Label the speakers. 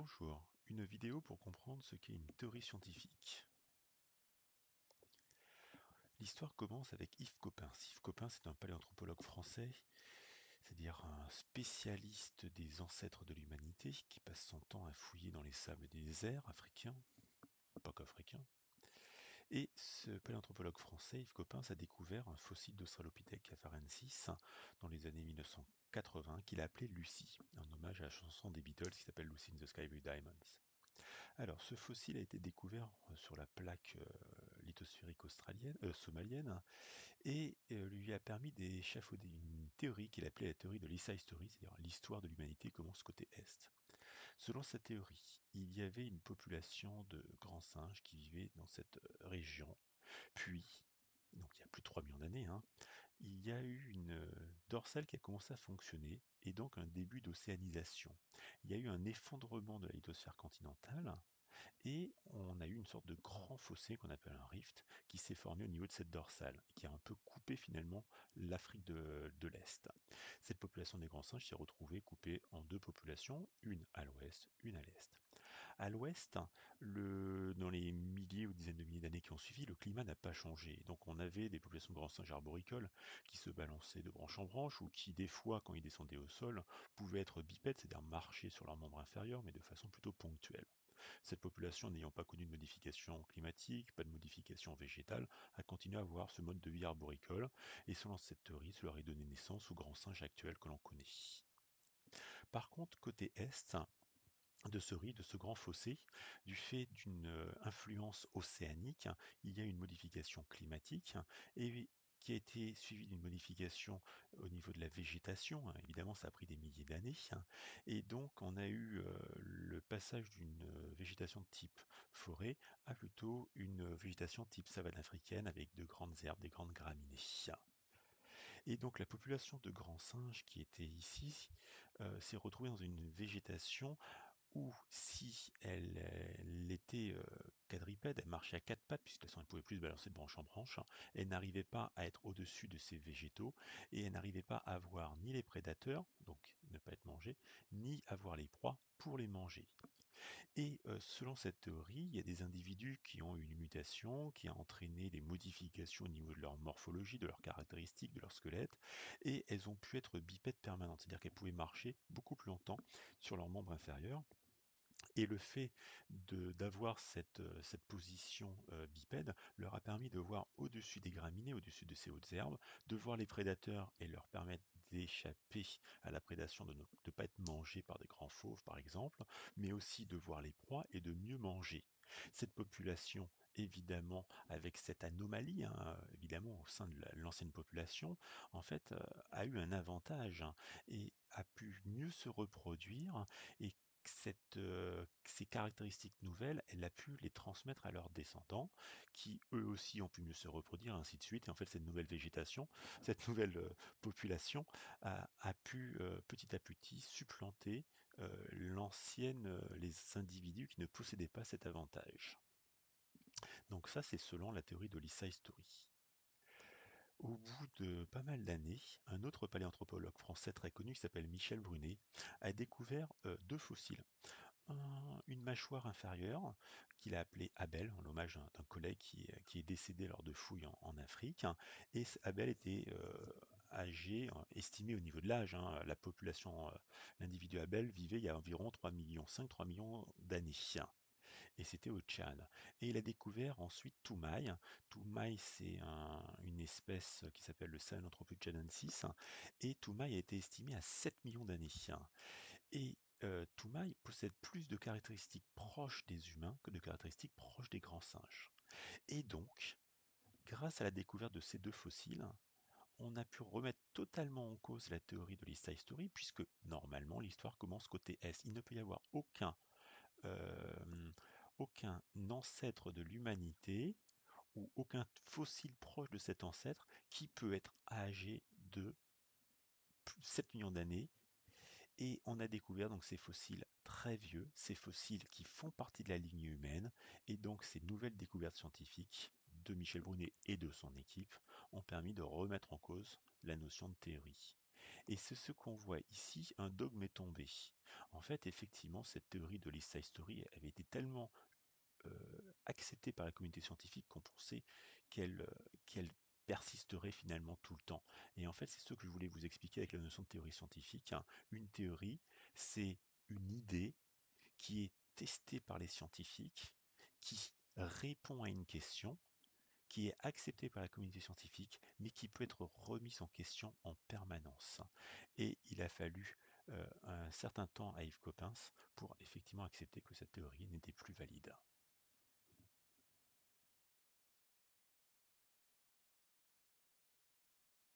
Speaker 1: Bonjour, une vidéo pour comprendre ce qu'est une théorie scientifique. L'histoire commence avec Yves Coppens. Yves Coppens est un paléanthropologue français, c'est-à-dire un spécialiste des ancêtres de l'humanité qui passe son temps à fouiller dans les sables des déserts africains, pas qu'africains. Et ce paléanthropologue français, Yves Coppens, a découvert un fossile d'Australopithèque afarensis dans les années 1980 qu'il a appelé Lucy, en hommage à la chanson des Beatles qui s'appelle Lucy in the Sky with Diamonds. Alors, ce fossile a été découvert sur la plaque lithosphérique somalienne et lui a permis d'échafauder une théorie qu'il appelait la théorie de l'East Side Story, c'est-à-dire l'histoire de l'humanité commence côté Est. Selon sa théorie, il y avait une population de grands singes qui vivaient dans cette région, puis, donc il y a plus de 3 millions d'années, il y a eu une dorsale qui a commencé à fonctionner et donc un début d'océanisation. Il y a eu un effondrement de la lithosphère continentale et on a eu une sorte de grand fossé qu'on appelle un rift qui s'est formé au niveau de cette dorsale, qui a un peu coupé finalement l'Afrique de l'Est. Cette population des grands singes s'est retrouvée coupée en deux populations, une à l'ouest, une à l'est. À l'ouest, dans les milliers ou dizaines de milliers d'années qui ont suivi, le climat n'a pas changé. Donc on avait des populations de grands singes arboricoles qui se balançaient de branche en branche ou qui, des fois, quand ils descendaient au sol, pouvaient être bipèdes, c'est-à-dire marcher sur leurs membres inférieurs, mais de façon plutôt ponctuelle. Cette population n'ayant pas connu de modification climatique, pas de modification végétale, a continué à avoir ce mode de vie arboricole, et selon cette théorie, cela aurait donné naissance aux grands singes actuels que l'on connaît. Par contre, côté Est, de ce grand fossé, du fait d'une influence océanique, il y a une modification climatique et qui a été suivie d'une modification au niveau de la végétation. Évidemment, ça a pris des milliers d'années. Et donc, on a eu le passage d'une végétation de type forêt à plutôt une végétation type savane africaine avec de grandes herbes, des grandes graminées. Et donc, la population de grands singes qui était ici s'est retrouvée dans une végétation ou si elle était quadrupède, elle marchait à quatre pattes, puisqu'elle ne pouvait plus se balancer de branche en branche, elle n'arrivait pas à être au-dessus de ces végétaux, et elle n'arrivait pas à voir ni les prédateurs, donc ne pas être mangée, ni à voir les proies pour les manger. Et selon cette théorie, il y a des individus qui ont eu une mutation, qui a entraîné des modifications au niveau de leur morphologie, de leurs caractéristiques, de leur squelette, et elles ont pu être bipèdes permanentes, c'est-à-dire qu'elles pouvaient marcher beaucoup plus longtemps sur leurs membres inférieurs. Et le fait d'avoir cette position bipède leur a permis de voir au-dessus des graminées, au-dessus de ces hautes herbes, de voir les prédateurs et leur permettre d'échapper à la prédation, de ne pas être mangés par des grands fauves par exemple, mais aussi de voir les proies et de mieux manger. Cette population évidemment avec cette anomalie, évidemment au sein de l'ancienne population, en fait a eu un avantage et a pu mieux se reproduire et ces caractéristiques nouvelles, elle a pu les transmettre à leurs descendants, qui eux aussi ont pu mieux se reproduire, ainsi de suite. Et en fait, cette nouvelle végétation, cette nouvelle population a pu petit à petit supplanter les individus qui ne possédaient pas cet avantage. Donc ça, c'est selon la théorie de l'East Side Story. Au bout de pas mal d'années, un autre paléanthropologue français très connu qui s'appelle Michel Brunet a découvert deux fossiles. Une mâchoire inférieure qu'il a appelée Abel, en l'hommage d'un collègue qui est décédé lors de fouilles en Afrique. Et Abel était âgé, estimé au niveau de l'âge, la population, l'individu Abel vivait il y a environ 3 millions, 3 millions d'années. Et c'était au Tchad. Et il a découvert ensuite Toumaï. Toumaï, c'est une espèce qui s'appelle le Sahelanthropus tchadensis. Et Toumaï a été estimé à 7 millions d'années. Et Toumaï possède plus de caractéristiques proches des humains que de caractéristiques proches des grands singes. Et donc, grâce à la découverte de ces deux fossiles, on a pu remettre totalement en cause la théorie de l'East Side Story, puisque normalement l'histoire commence côté Est. Il ne peut y avoir euh, aucun ancêtre de l'humanité ou aucun fossile proche de cet ancêtre qui peut être âgé de 7 millions d'années. Et on a découvert donc ces fossiles très vieux, ces fossiles qui font partie de la lignée humaine, et donc ces nouvelles découvertes scientifiques de Michel Brunet et de son équipe ont permis de remettre en cause la notion de théorie. Et c'est ce qu'on voit ici, un dogme est tombé. En fait, effectivement, cette théorie de l'East Side Story avait été tellement acceptée par la communauté scientifique qu'on pensait qu'elle qu'elle persisterait finalement tout le temps. Et en fait, c'est ce que je voulais vous expliquer avec la notion de théorie scientifique, hein. Une théorie, c'est une idée qui est testée par les scientifiques, qui répond à une question, qui est acceptée par la communauté scientifique, mais qui peut être remise en question en permanence. Et il a fallu un certain temps à Yves Coppens pour effectivement accepter que cette théorie n'était plus valide.